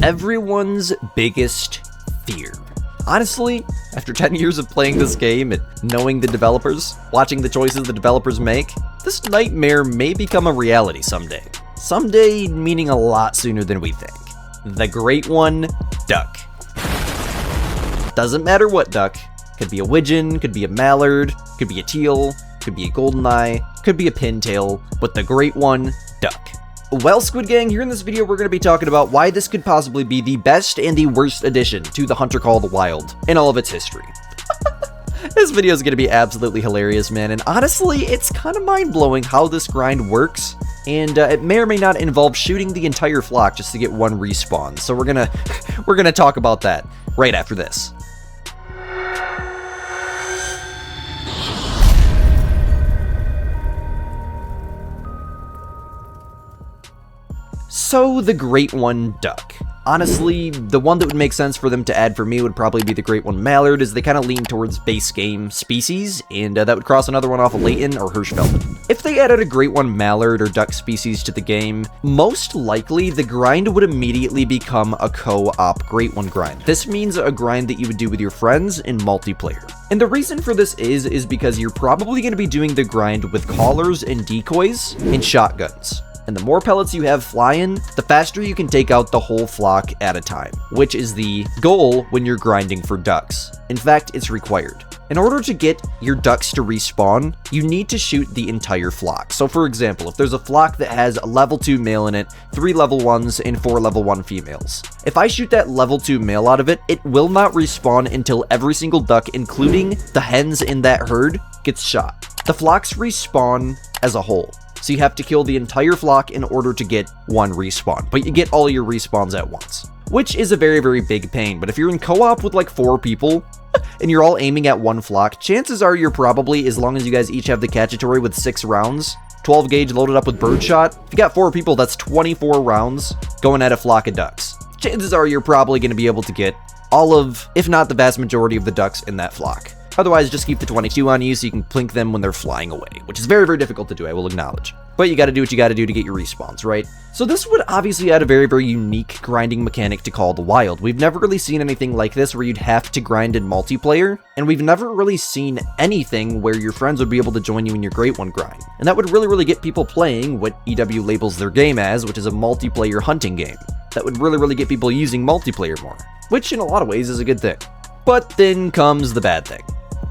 everyone's biggest fear. Honestly, after 10 years of playing this game and knowing the developers, watching the choices the developers make, this nightmare may become a reality someday. Someday meaning a lot sooner than we think. The Great One Duck. Doesn't matter what duck. Could be a widgeon, could be a mallard, could be a teal, could be a goldeneye, could be a pintail, but the Great One Duck. Well, Squid Gang, here in this video we're going to be talking about why this could possibly be the best and the worst addition to the Hunter Call of the Wild in all of its history. This video is going to be absolutely hilarious, man, and honestly, it's kind of mind-blowing how this grind works, and it may or may not involve shooting the entire flock just to get one respawn, so we're gonna talk about that right after this. So, the Great One Duck. Honestly, the one that would make sense for them to add for me would probably be the Great One Mallard, as they kind of lean towards base game species, and that would cross another one off of Leighton or Hirschfeld. If they added a Great One Mallard or duck species to the game, most likely the grind would immediately become a co-op Great One grind. This means a grind that you would do with your friends in multiplayer. And the reason for this is because you're probably going to be doing the grind with callers and decoys and shotguns. And the more pellets you have flying, the faster you can take out the whole flock at a time, which is the goal when you're grinding for ducks. In fact, it's required. In order to get your ducks to respawn, you need to shoot the entire flock. So for example, if there's a flock that has a level 2 male in it, 3 level 1s, and 4 level 1 females. If I shoot that level 2 male out of it, it will not respawn until every single duck, including the hens in that herd, gets shot. The flocks respawn as a whole. So you have to kill the entire flock in order to get one respawn, but you get all your respawns at once, which is a very, very big pain. But if you're in co-op with like 4 people and you're all aiming at one flock, chances are you're probably, as long as you guys each have the cacciatore with 6 rounds, 12 gauge loaded up with birdshot, if you got 4 people, that's 24 rounds going at a flock of ducks. Chances are you're probably going to be able to get all of, if not the vast majority of the ducks in that flock. Otherwise, just keep the 22 on you so you can plink them when they're flying away, which is very, very difficult to do, I will acknowledge. But you gotta do what you gotta do to get your respawns, right? So this would obviously add a very, very unique grinding mechanic to Call of the Wild. We've never really seen anything like this where you'd have to grind in multiplayer, and we've never really seen anything where your friends would be able to join you in your Great One grind. And that would really, really get people playing what EW labels their game as, which is a multiplayer hunting game. That would really, really get people using multiplayer more, which in a lot of ways is a good thing. But then comes the bad thing.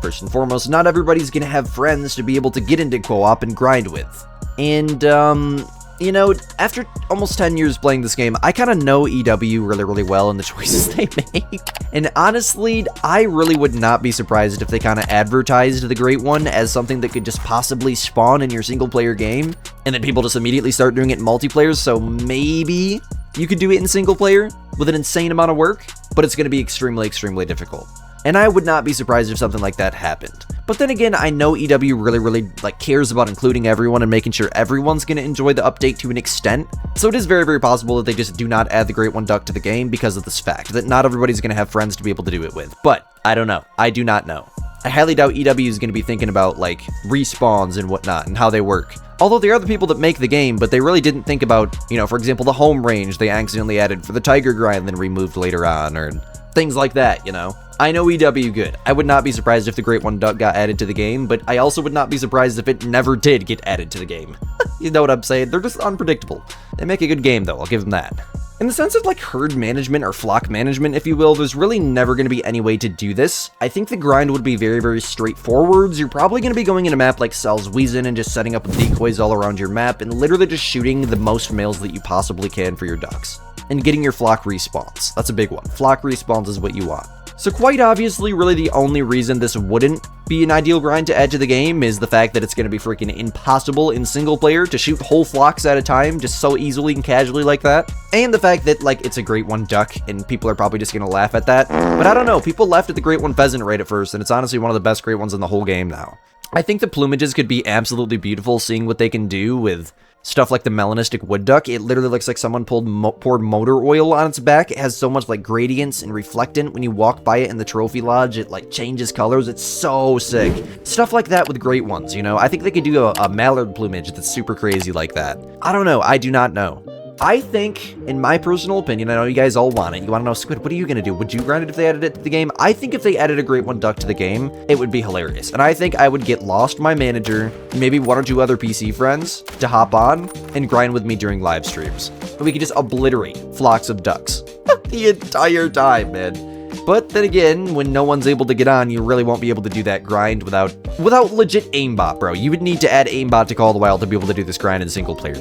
First and foremost, not everybody's gonna have friends to be able to get into co-op and grind with. And, you know, after almost 10 years playing this game, I kind of know EW really, really well and the choices they make. And honestly, I really would not be surprised if they kind of advertised the Great One as something that could just possibly spawn in your single-player game, and then people just immediately start doing it in multiplayer, so maybe you could do it in single-player with an insane amount of work, but it's going to be extremely, extremely difficult. And I would not be surprised if something like that happened. But then again, I know EW really, really cares about including everyone and making sure everyone's going to enjoy the update to an extent. So it is very, very possible that they just do not add the Great One Duck to the game because of this fact, that not everybody's going to have friends to be able to do it with. But I don't know. I do not know. I highly doubt EW is going to be thinking about, like, respawns and whatnot and how they work. Although they are the people that make the game, but they really didn't think about, you know, for example, the home range they accidentally added for the Tiger grind and then removed later on, or things like that, you know? I know EW good. I would not be surprised if the Great One Duck got added to the game, but I also would not be surprised if it never did get added to the game. You know what I'm saying? They're just unpredictable. They make a good game, though. I'll give them that. In the sense of, like, herd management or flock management, if you will, there's really never going to be any way to do this. I think the grind would be very, very straightforward. You're probably going to be going in a map like Salzwiesen and just setting up decoys all around your map and literally just shooting the most males that you possibly can for your ducks. And getting your flock respawns. That's a big one. Flock respawns is what you want. So quite obviously, really the only reason this wouldn't be an ideal grind to add to the game is the fact that it's going to be freaking impossible in single player to shoot whole flocks at a time just so easily and casually like that. And the fact that, like, it's a Great One Duck and people are probably just going to laugh at that. But I don't know, people laughed at the Great One Pheasant right at first, and it's honestly one of the best Great Ones in the whole game now. I think the plumages could be absolutely beautiful, seeing what they can do with stuff like the melanistic wood duck. It literally looks like someone poured motor oil on its back. It has so much like gradients and reflectant. When you walk by it in the trophy lodge, it like changes colors. It's so sick. Stuff like that with great ones, you know? I think they could do a mallard plumage that's super crazy like that. I don't know. I do not know. I think, in my personal opinion, I know you guys all want it. You want to know, Squid, what are you going to do? Would you grind it if they added it to the game? I think if they added a Great One Duck to the game, it would be hilarious. And I think I would get Lost, my manager, maybe 1 or 2 other PC friends to hop on and grind with me during live streams. And we could just obliterate flocks of ducks the entire time, man. But then again, when no one's able to get on, you really won't be able to do that grind without legit aimbot, bro. You would need to add aimbot to Call of the Wild to be able to do this grind in single player.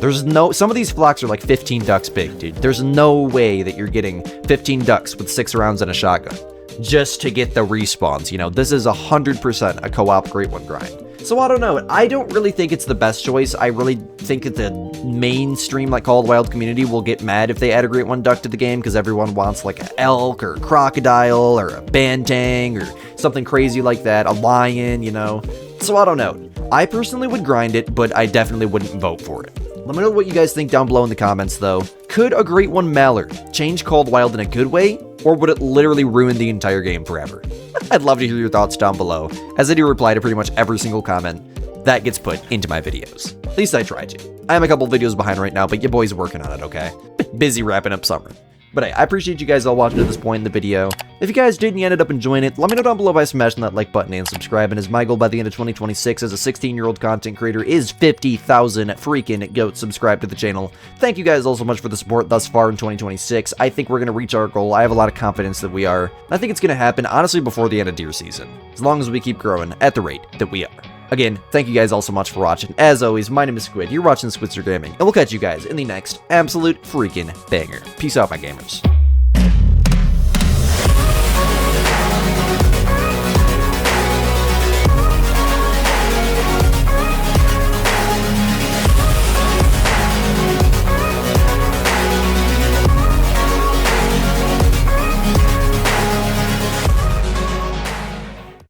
Some of these flocks are like 15 ducks big, dude. There's no way that you're getting 15 ducks with 6 rounds and a shotgun just to get the respawns. You know, this is 100% a co-op Great One grind. So I don't know. I don't really think it's the best choice. I really think that the mainstream, like Call of the Wild community, will get mad if they add a Great One Duck to the game because everyone wants like an elk or a crocodile or a bantang or something crazy like that, a lion, you know. So I don't know. I personally would grind it, but I definitely wouldn't vote for it. Let me know what you guys think down below in the comments, though. Could a Great One Mallard change Call of the Wild in a good way, or would it literally ruin the entire game forever? I'd love to hear your thoughts down below, as I do reply to pretty much every single comment that gets put into my videos. At least I try to. I am a couple videos behind right now, but your boy's working on it, okay? Busy wrapping up summer. But hey, I appreciate you guys all watching to this point in the video. If you guys did and you ended up enjoying it, let me know down below by smashing that like button and subscribing, as my goal by the end of 2026 as a 16-year-old content creator is 50,000 freaking goats subscribed to the channel. Thank you guys all so much for the support thus far in 2026. I think we're going to reach our goal. I have a lot of confidence that we are. I think it's going to happen, honestly, before the end of deer season, as long as we keep growing at the rate that we are. Again, thank you guys all so much for watching. As always, my name is Squid. You're watching Squidster Gaming, and we'll catch you guys in the next absolute freaking banger. Peace out, my gamers.